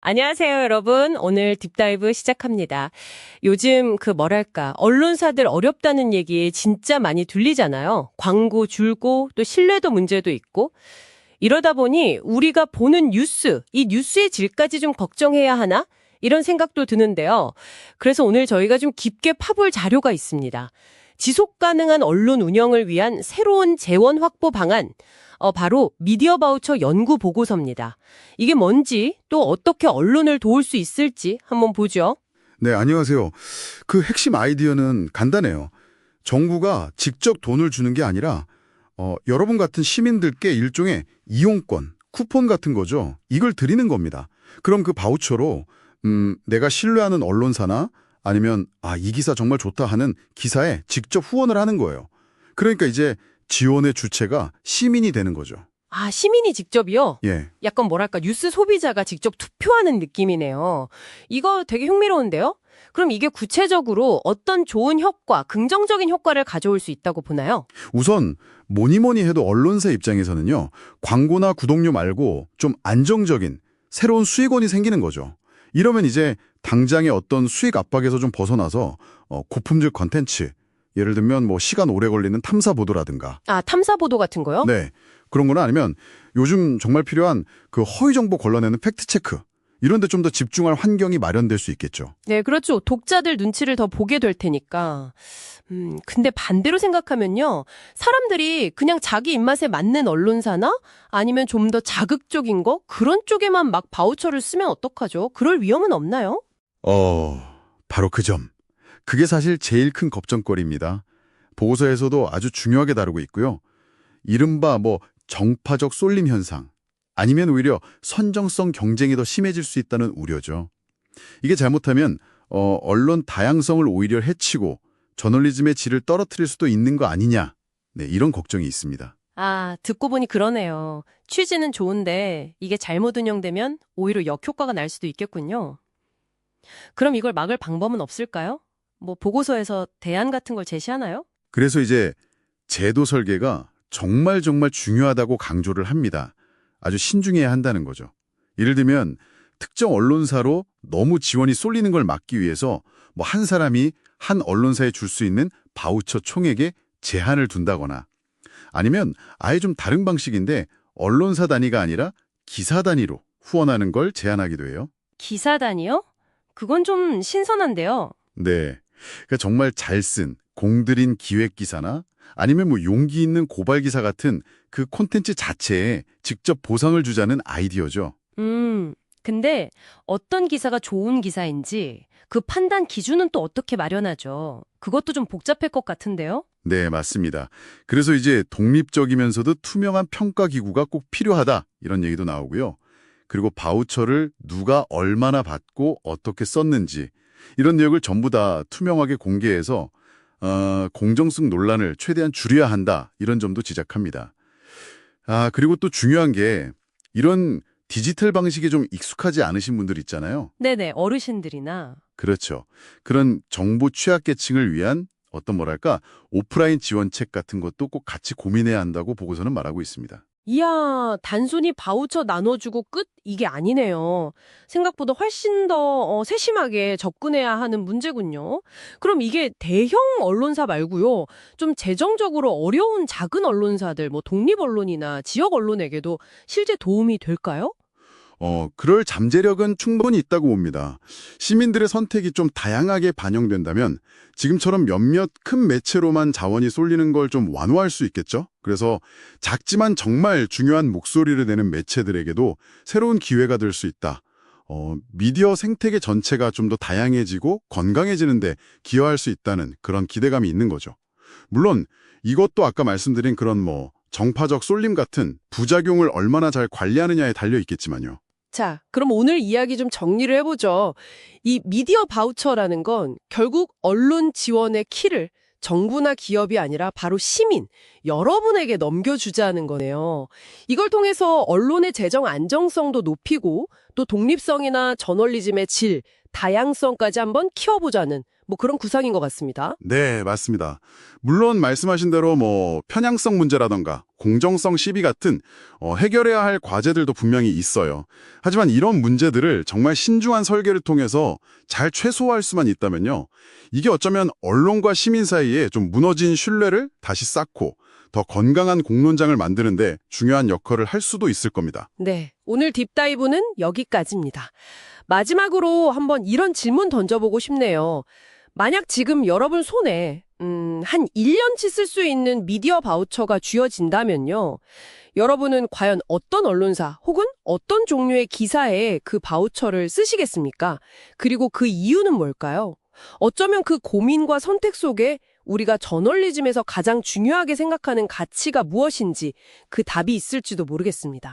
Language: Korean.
안녕하세요, 여러분. 오늘 딥다이브 시작합니다. 요즘 언론사들 어렵다는 얘기 진짜 많이 들리잖아요. 광고 줄고 또 신뢰도 문제도 있고. 이러다 보니 우리가 보는 이 뉴스의 질까지 좀 걱정해야 하나? 이런 생각도 드는데요. 그래서 오늘 저희가 좀 깊게 파볼 자료가 있습니다. 지속 가능한 언론 운영을 위한 새로운 재원 확보 방안. 바로 미디어 바우처 연구 보고서입니다. 이게 뭔지 또 어떻게 언론을 도울 수 있을지 한번 보죠. 네, 안녕하세요. 그 핵심 아이디어는 간단해요. 정부가 직접 돈을 주는 게 아니라 여러분 같은 시민들께 일종의 이용권, 쿠폰 같은 거죠. 이걸 드리는 겁니다. 그럼 그 바우처로 내가 신뢰하는 언론사나 아니면 이 기사 정말 좋다 하는 기사에 직접 후원을 하는 거예요. 그러니까 이제 지원의 주체가 시민이 되는 거죠. 시민이 직접이요? 예. 약간 뉴스 소비자가 직접 투표하는 느낌이네요. 이거 되게 흥미로운데요? 그럼 이게 구체적으로 어떤 좋은 효과, 긍정적인 효과를 가져올 수 있다고 보나요? 우선 뭐니 해도 언론사 입장에서는요. 광고나 구독료 말고 좀 안정적인 새로운 수익원이 생기는 거죠. 이러면 이제 당장의 어떤 수익 압박에서 좀 벗어나서 고품질 컨텐츠, 예를 들면 시간 오래 걸리는 탐사 보도라든가. 탐사 보도 같은 거요? 네. 그런 거나 아니면 요즘 정말 필요한 그 허위 정보 걸러내는 팩트 체크. 이런 데 좀 더 집중할 환경이 마련될 수 있겠죠. 네, 그렇죠. 독자들 눈치를 더 보게 될 테니까. 근데 반대로 생각하면요. 사람들이 그냥 자기 입맛에 맞는 언론사나 아니면 좀 더 자극적인 거? 그런 쪽에만 막 바우처를 쓰면 어떡하죠? 그럴 위험은 없나요? 바로 그 점. 그게 사실 제일 큰 걱정거리입니다. 보고서에서도 아주 중요하게 다루고 있고요. 이른바 정파적 쏠림 현상, 아니면 오히려 선정성 경쟁이 더 심해질 수 있다는 우려죠. 이게 잘못하면 언론 다양성을 오히려 해치고 저널리즘의 질을 떨어뜨릴 수도 있는 거 아니냐, 네, 이런 걱정이 있습니다. 듣고 보니 그러네요. 취지는 좋은데 이게 잘못 운영되면 오히려 역효과가 날 수도 있겠군요. 그럼 이걸 막을 방법은 없을까요? 보고서에서 대안 같은 걸 제시하나요? 그래서 이제 제도 설계가 정말 중요하다고 강조를 합니다. 아주 신중해야 한다는 거죠. 예를 들면 특정 언론사로 너무 지원이 쏠리는 걸 막기 위해서 한 사람이 한 언론사에 줄 수 있는 바우처 총액에 제한을 둔다거나, 아니면 아예 좀 다른 방식인데 언론사 단위가 아니라 기사 단위로 후원하는 걸 제한하기도 해요. 기사 단위요? 그건 좀 신선한데요. 네. 그러니까 정말 잘 쓴 공들인 기획 기사나 아니면 용기 있는 고발 기사 같은 그 콘텐츠 자체에 직접 보상을 주자는 아이디어죠. 근데 어떤 기사가 좋은 기사인지 그 판단 기준은 또 어떻게 마련하죠? 그것도 좀 복잡할 것 같은데요? 네, 맞습니다. 그래서 이제 독립적이면서도 투명한 평가 기구가 꼭 필요하다, 이런 얘기도 나오고요. 그리고 바우처를 누가 얼마나 받고 어떻게 썼는지 이런 내용을 전부 다 투명하게 공개해서 공정성 논란을 최대한 줄여야 한다, 이런 점도 지적합니다. 그리고 또 중요한 게 이런 디지털 방식에 좀 익숙하지 않으신 분들 있잖아요. 네네, 어르신들이나. 그렇죠. 그런 정보 취약계층을 위한 오프라인 지원책 같은 것도 꼭 같이 고민해야 한다고 보고서는 말하고 있습니다. 이야, 단순히 바우처 나눠주고 끝? 이게 아니네요. 생각보다 훨씬 더 세심하게 접근해야 하는 문제군요. 그럼 이게 대형 언론사 말고요. 좀 재정적으로 어려운 작은 언론사들, 독립 언론이나 지역 언론에게도 실제 도움이 될까요? 그럴 잠재력은 충분히 있다고 봅니다. 시민들의 선택이 좀 다양하게 반영된다면 지금처럼 몇몇 큰 매체로만 자원이 쏠리는 걸 좀 완화할 수 있겠죠? 그래서 작지만 정말 중요한 목소리를 내는 매체들에게도 새로운 기회가 될 수 있다. 미디어 생태계 전체가 좀 더 다양해지고 건강해지는데 기여할 수 있다는 그런 기대감이 있는 거죠. 물론 이것도 아까 말씀드린 그런 정파적 쏠림 같은 부작용을 얼마나 잘 관리하느냐에 달려 있겠지만요. 자, 그럼 오늘 이야기 좀 정리를 해보죠. 이 미디어 바우처라는 건 결국 언론 지원의 키를 정부나 기업이 아니라 바로 시민, 여러분에게 넘겨주자는 거네요. 이걸 통해서 언론의 재정 안정성도 높이고 또 독립성이나 저널리즘의 질, 다양성까지 한번 키워보자는 뭐 그런 구상인 것 같습니다. 네, 맞습니다. 물론 말씀하신 대로 편향성 문제라던가 공정성 시비 같은 해결해야 할 과제들도 분명히 있어요. 하지만 이런 문제들을 정말 신중한 설계를 통해서 잘 최소화할 수만 있다면요. 이게 어쩌면 언론과 시민 사이에 좀 무너진 신뢰를 다시 쌓고 더 건강한 공론장을 만드는데 중요한 역할을 할 수도 있을 겁니다. 네, 오늘 딥다이브는 여기까지입니다. 마지막으로 한번 이런 질문 던져보고 싶네요. 만약 지금 여러분 손에 한 1년치 쓸 수 있는 미디어 바우처가 쥐어진다면요. 여러분은 과연 어떤 언론사 혹은 어떤 종류의 기사에 그 바우처를 쓰시겠습니까? 그리고 그 이유는 뭘까요? 어쩌면 그 고민과 선택 속에 우리가 저널리즘에서 가장 중요하게 생각하는 가치가 무엇인지 그 답이 있을지도 모르겠습니다.